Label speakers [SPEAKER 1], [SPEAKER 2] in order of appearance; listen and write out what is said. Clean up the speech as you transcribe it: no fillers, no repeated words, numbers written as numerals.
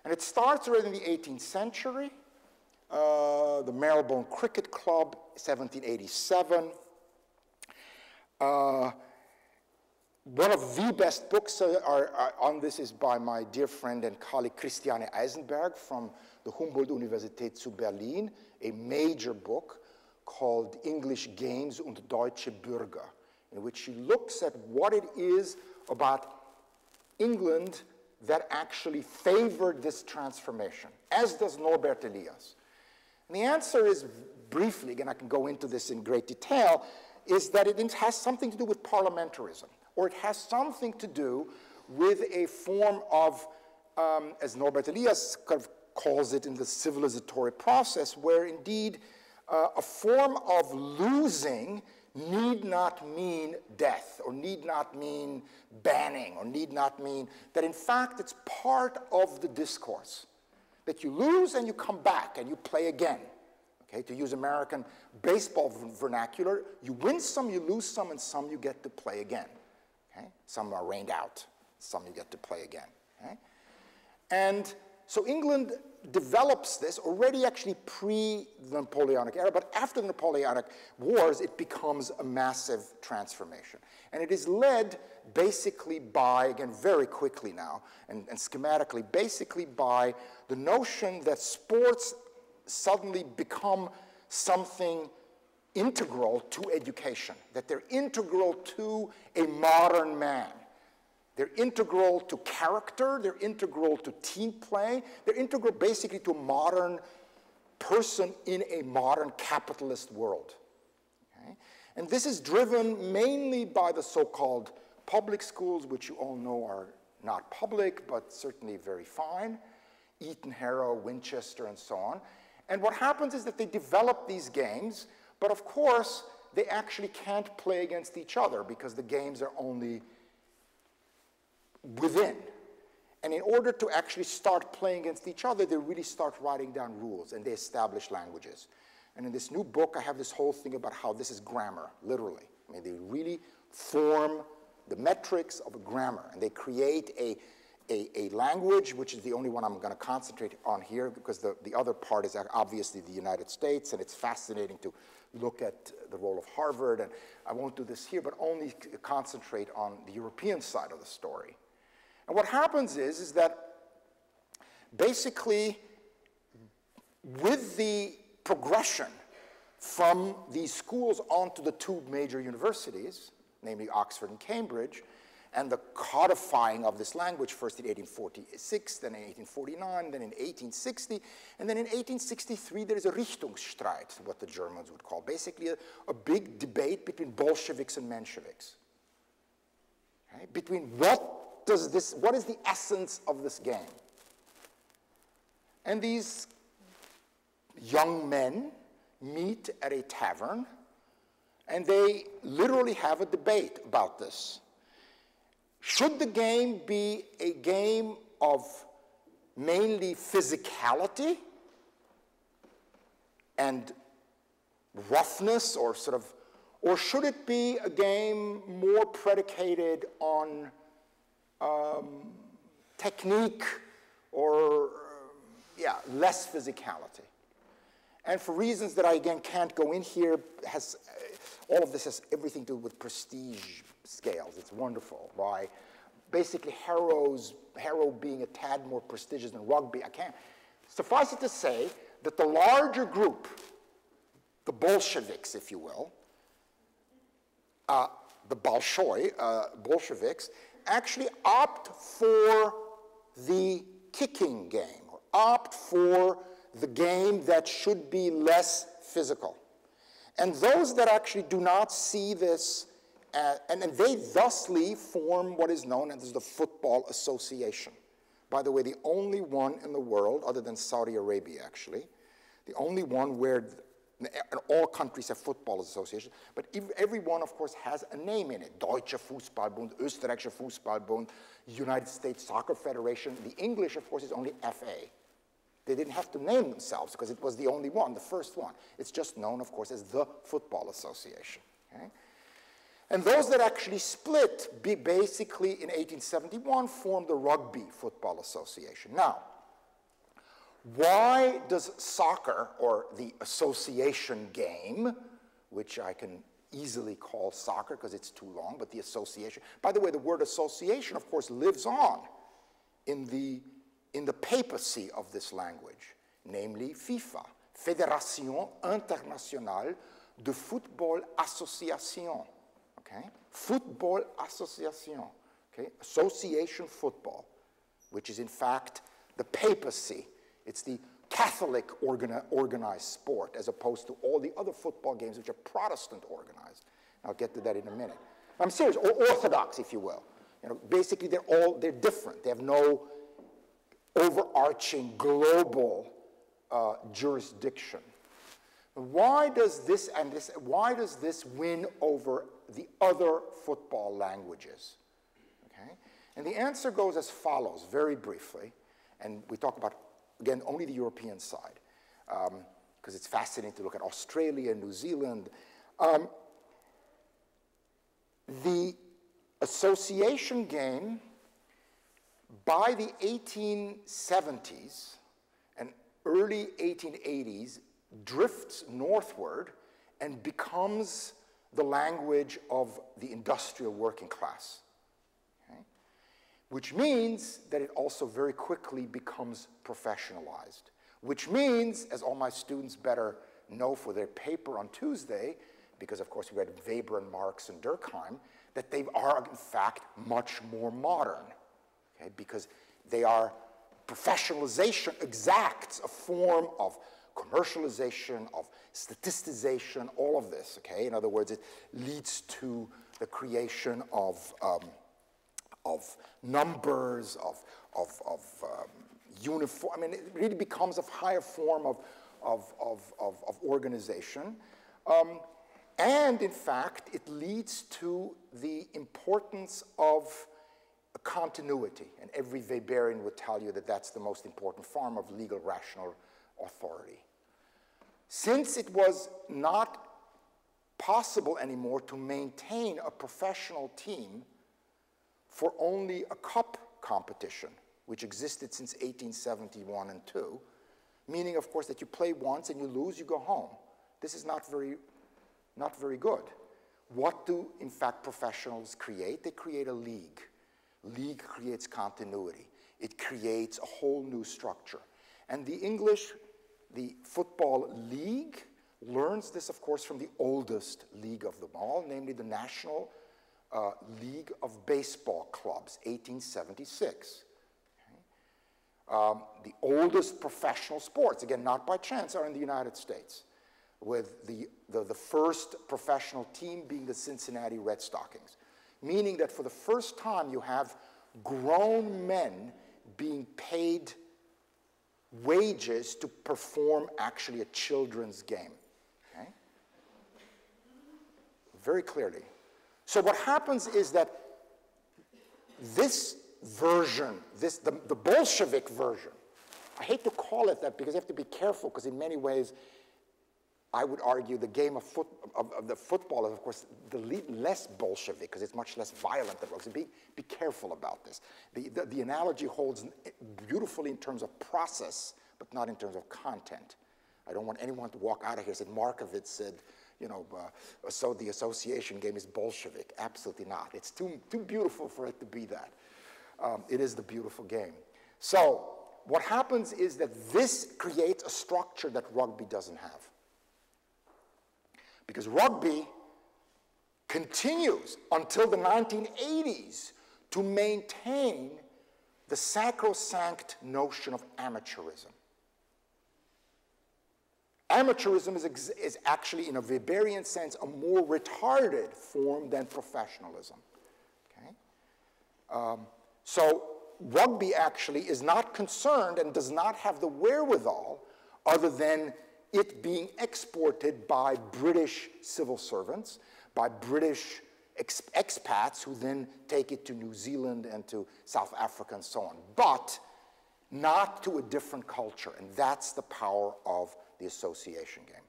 [SPEAKER 1] And it starts already in the 18th century. The Marylebone Cricket Club, 1787. One of the best books on this is by my dear friend and colleague Christiane Eisenberg from the Humboldt-Universität zu Berlin, a major book called English Games und Deutsche Bürger, in which she looks at what it is about England that actually favored this transformation, as does Norbert Elias. And the answer is, briefly, and I can go into this in great detail, is that it has something to do with parliamentarism, or it has something to do with a form of, as Norbert Elias kind of calls it in the civilizatory process, where indeed a form of losing need not mean death, or need not mean banning, or need not mean that in fact it's part of the discourse. That you lose and you come back and you play again. Okay, to use American baseball vernacular, you win some, you lose some, and some you get to play again. Okay? Some are rained out, some you get to play again. Okay? And so England develops this already actually pre the Napoleonic era, but after the Napoleonic Wars, it becomes a massive transformation. And it is led basically by, again, very quickly now, and schematically, basically by the notion that sports suddenly become something integral to education, that they're integral to a modern man. They're integral to character, they're integral to team play, they're integral basically to a modern person in a modern capitalist world. Okay? And this is driven mainly by the so-called public schools, which you all know are not public, but certainly very fine, Eton, Harrow, Winchester, and so on. And what happens is that they develop these games, but of course, they actually can't play against each other because the games are only within. And in order to actually start playing against each other, they really start writing down rules, and they establish languages. And in this new book, I have this whole thing about how this is grammar, literally. I mean, they really form the metrics of a grammar, and they create a language, which is the only one I'm going to concentrate on here, because the other part is obviously the United States, and it's fascinating to look at the role of Harvard, and I won't do this here, but only concentrate on the European side of the story. And what happens is that basically with the progression from these schools onto the two major universities, namely Oxford and Cambridge, and the codifying of this language, first in 1846, then in 1849, then in 1860, and then in 1863 there is a Richtungsstreit, what the Germans would call, basically a big debate between Bolsheviks and Mensheviks. Okay? Between what is the essence of this game? And these young men meet at a tavern, and they literally have a debate about this. Should the game be a game of mainly physicality and roughness, or should it be a game more predicated on technique or less physicality? And for reasons that I again can't go in here, all of this has everything to do with prestige scales. It's wonderful. Why? Basically, Harrow being a tad more prestigious than rugby. I can't. Suffice it to say that the larger group, the Bolsheviks, if you will, the Bolsheviks, actually opt for the kicking game, or opt for the game that should be less physical. And those that actually do not see this, and they thusly form what is known as the Football Association. By the way, the only one in the world, other than Saudi Arabia actually, the only one where all countries have football associations, but every one, of course, has a name in it. Deutscher Fußballbund, Österreichischer Fußballbund, United States Soccer Federation. The English, of course, is only FA. They didn't have to name themselves because it was the only one, the first one. It's just known, of course, as the Football Association. Okay? And those that actually split, basically in 1871, formed the Rugby Football Association. Now, Why does soccer, or the association game, which I can easily call soccer because it's too long, but the association. By the way, the word association, of course, lives on in the papacy of this language, namely FIFA, Fédération Internationale de Football Association, okay? Football Association, okay? Association football, which is in fact the papacy. It's the Catholic organized sport, as opposed to all the other football games which are Protestant organized. I'll get to that in a minute. I'm serious, or Orthodox, if you will. You know, basically, they're different. They have no overarching global jurisdiction. Why does this win over the other football languages? Okay, and the answer goes as follows, very briefly, and we talk about, again, only the European side, because it's fascinating to look at Australia, New Zealand. The association game, by the 1870s and early 1880s, drifts northward and becomes the language of the industrial working class. Which means that it also very quickly becomes professionalized, which means, as all my students better know for their paper on Tuesday, because of course we read Weber and Marx and Durkheim, that they are in fact much more modern, okay? Because they are, professionalization exacts a form of commercialization, of statistization, all of this, okay? In other words, it leads to the creation of numbers, of uniform. I mean, it really becomes a higher form of organization. And in fact, it leads to the importance of continuity. And every Weberian would tell you that that's the most important form of legal rational authority. Since it was not possible anymore to maintain a professional team for only a cup competition, which existed since 1871 and 2, meaning, of course, that you play once and you lose, you go home. This is not very good. What do, in fact, professionals create? They create a league. League creates continuity. It creates a whole new structure. And the Football League learns this, of course, from the oldest league of them all, namely the National League of Baseball Clubs, 1876. Okay. The oldest professional sports, again, not by chance, are in the United States, with the first professional team being the Cincinnati Red Stockings, meaning that for the first time you have grown men being paid wages to perform actually a children's game. Okay. Very clearly. So what happens is that this version, the Bolshevik version, I hate to call it that because you have to be careful, because in many ways, I would argue the game of the football is, of course, the less Bolshevik, because it's much less violent than it was. Be careful about this. The analogy holds beautifully in terms of process, but not in terms of content. I don't want anyone to walk out of here and say, Markovits said, you know, so the association game is Bolshevik. Absolutely not. It's too beautiful for it to be that. It is the beautiful game. So what happens is that this creates a structure that rugby doesn't have. Because rugby continues until the 1980s to maintain the sacrosanct notion of amateurism. Amateurism is actually, in a Weberian sense, a more retarded form than professionalism. Okay? So rugby actually is not concerned and does not have the wherewithal, other than it being exported by British civil servants, by British expats who then take it to New Zealand and to South Africa and so on, but not to a different culture. And that's the power of the association game.